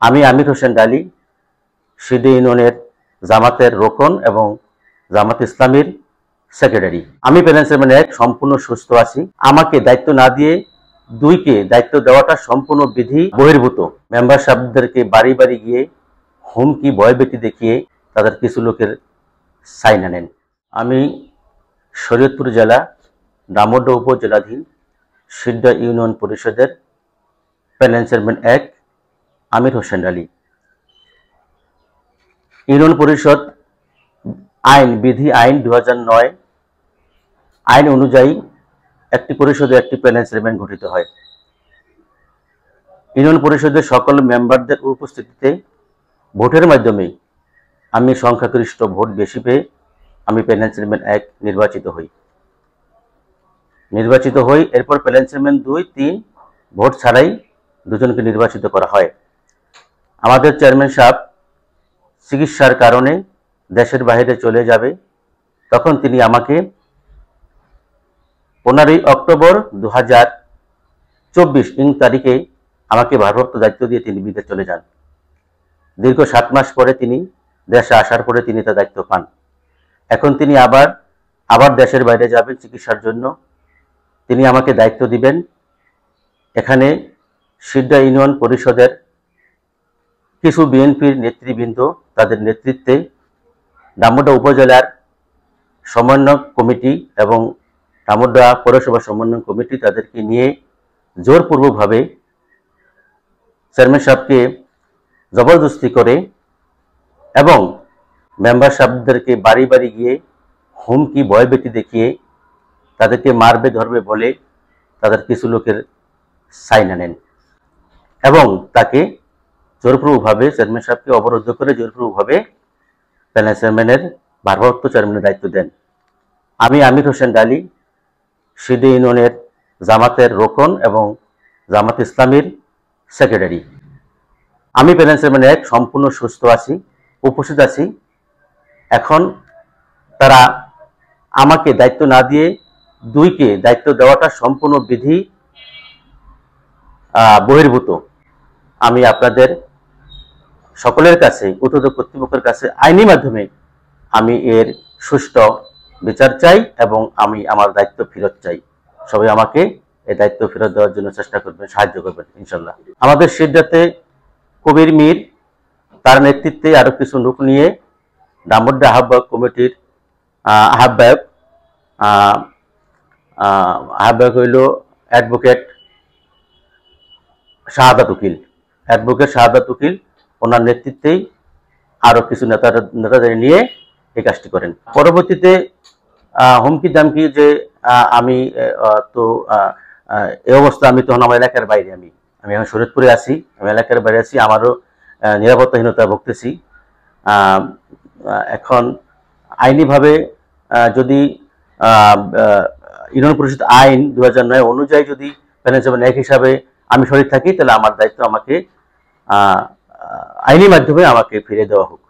আমি আমির হোসেন ডালি, সিডি ইউনিয়নের জামাতের রোকন এবং জামাত ইসলামীর সেক্রেটারি। আমি প্যানেল চেয়ারম্যান 1 সম্পূর্ণ সুস্থ আছি। আমাকে দায়িত্ব না দিয়ে 2 কে দায়িত্ব দেওয়াটা সম্পূর্ণ বিধি বহির্ভূত। মেম্বার সাহেবদেরকে বাড়ি বাড়ি গিয়ে হুমকি ভয়ভীতি দেখিয়ে তাদের কিছু লোকের সাইন আনেন। আমি শরীয়তপুর জেলা দামোদর উপজেলাধীন সিডা ইউনিয়ন পরিষদের panel chairman 1 Amir Hossain Ali. Union পরিষদ আইন বিধি আইন 2009 আইন অনুযায়ী একটি পরিষদে একটি প্যানেল চেয়ারম্যান গঠিত হয়। ইউনিয়ন পরিষদের সকল মেম্বারদের উপস্থিতিতে ভোটের মাধ্যমে আমি সংখ্যাগরিষ্ঠ ভোট বেশি পেয়ে আমি প্যানেল চেয়ারম্যান 1 নির্বাচিত হই। এরপর প্যানেল চেয়ারম্যান 2, 3 ভোট ছাড়াই দুজনকে নির্বাচিত করা হয়। আমাদের চেয়ারম্যান সাহেব চিকিৎসার কারণে দেশের বাইরে চলে যাবে, তখন তিনি আমাকে 15 অক্টোবর 2024 তারিখে আমাকে ভারপ্রাপ্ত দায়িত্ব দিয়ে তিনি বিদেশ চলে যান। দীর্ঘ 7 মাস পরে তিনি দেশে আসার পরে তিনি তার দায়িত্ব পান। এখন তিনি আবার দেশের বাইরে যাবেন চিকিৎসার জন্য। তিনি আমাকে দায়িত্ব দিবেন এখানে সিডা ইউনিয়ন পরিষদের কিছু বিএনপির নেতৃবৃন্দ তাদের নেতৃত্বে দামোদর উপজেলার সমন্বয় কমিটি এবং দামোদর পৌরসভা সমন্বয় কমিটি তাদেরকে নিয়ে জোরপূর্বকভাবে চেয়ারম্যান সাহেবকে জবরদস্তি করে এবং মেম্বার সাহেবদেরকে বাড়ি বাড়ি গিয়ে হুমকি ভয়ভীতি দেখিয়ে তাদেরকে মারবে ধরবে বলে তাদের কিছু লোকের সাইন আনেন এবং তাকে জোরপূর্বকভাবে চেয়ারম্যান সাহেবকে অবরুদ্ধ করে জোরপূর্বকভাবে প্যানেল চেয়ারম্যানের ভারপ্রাপ্ত চেয়ারম্যানের দায়িত্ব দেন। আমি আমির হোসেন ডালি, সিডি ইউনিয়নের জামাতের রোকন এবং জামাত ইসলামীর সেক্রেটারি। আমি প্যানেল চেয়ারম্যান 1 সম্পূর্ণ সুস্থ আছি, উপস্থিত আছি। এখন তারা আমাকে দায়িত্ব না দিয়ে 2 কে দায়িত্ব দেওয়াটা সম্পূর্ণ বিধি বহির্ভূত। আমি আপনাদের সকলের কাছে ঊর্ধ্বতন কর্তৃপক্ষের কাছে আইনি মাধ্যমে আমি এর সুষ্ঠু বিচার চাই এবং আমি আমার দায়িত্ব ফেরত চাই। সবাই আমাকে এই দায়িত্ব ফেরত দেওয়ার জন্য চেষ্টা করবেন, সাহায্য করবেন ইনশাল্লাহ। আমাদের সিডাতে কবির মীর তার নেতৃত্বে আরো কিছু লোক নিয়ে দামোদর আহ্বায়ক কমিটির আহ্বায়ক হইল অ্যাডভোকেট শাহাদাত উকিল, ওনার নেতৃত্বেই আরো কিছু নেতাদের নিয়ে এই কাজটি করেন। পরবর্তীতে হুমকি দামকি যে আমি তো এই অবস্থা, আমি তখন আমার এলাকার বাইরে, আমি এখন শরীয়তপুরে আছি, আমি এলাকার বাইরে আছি, আমারও নিরাপত্তাহীনতা ভুগতেছি। এখন আইনিভাবে যদি ইউনিয়ন পরিষদ আইন 2009 অনুযায়ী যদি প্যানেল চেয়ারম্যান 1 হিসাবে আমি শরীর থাকি, তাহলে আমার দায়িত্ব আমাকে আইনি মাধ্যমে আমাকে ফিরে দেওয়া হোক।